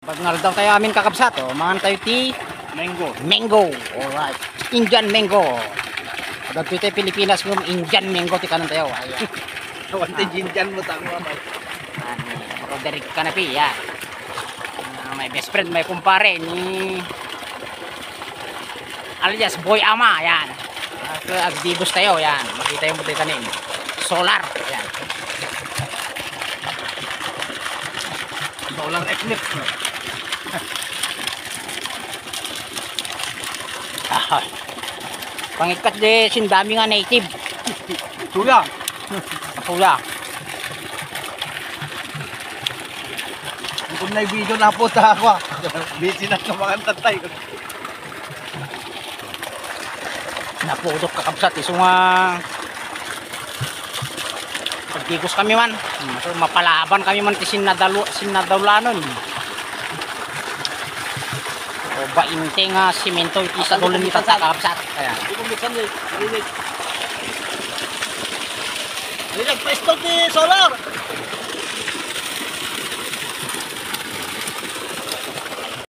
Bagnal daw tayo amin kakabsat. Oh. Mangan tayo ti Mango. mango. Alright. Indian mango. Dapat tayo Pilipinas ng Indian mango ti kanan tayo. Ayan. Wante jinjan mo tango ano. Roderick Canapi, yan. My best friend, may kumpare ni alias Boy Ama, yan. Agdibos tayo, yan. Makita yung buti tanim. Solar, yan. Solar eclipse. Pangikat de sindami nga native. Tuya. Pula. Kung na video na po ta ako. Busy na mga tatay. Napudok kakabsat. So nga pagkikos kami man. So mapalaban kami man ti sinadawlanon. O bainte nga simento iti sa dulo ni kakabsat. Ayan. Hindi ko minsan eh. Rinig. Rinig, pwesto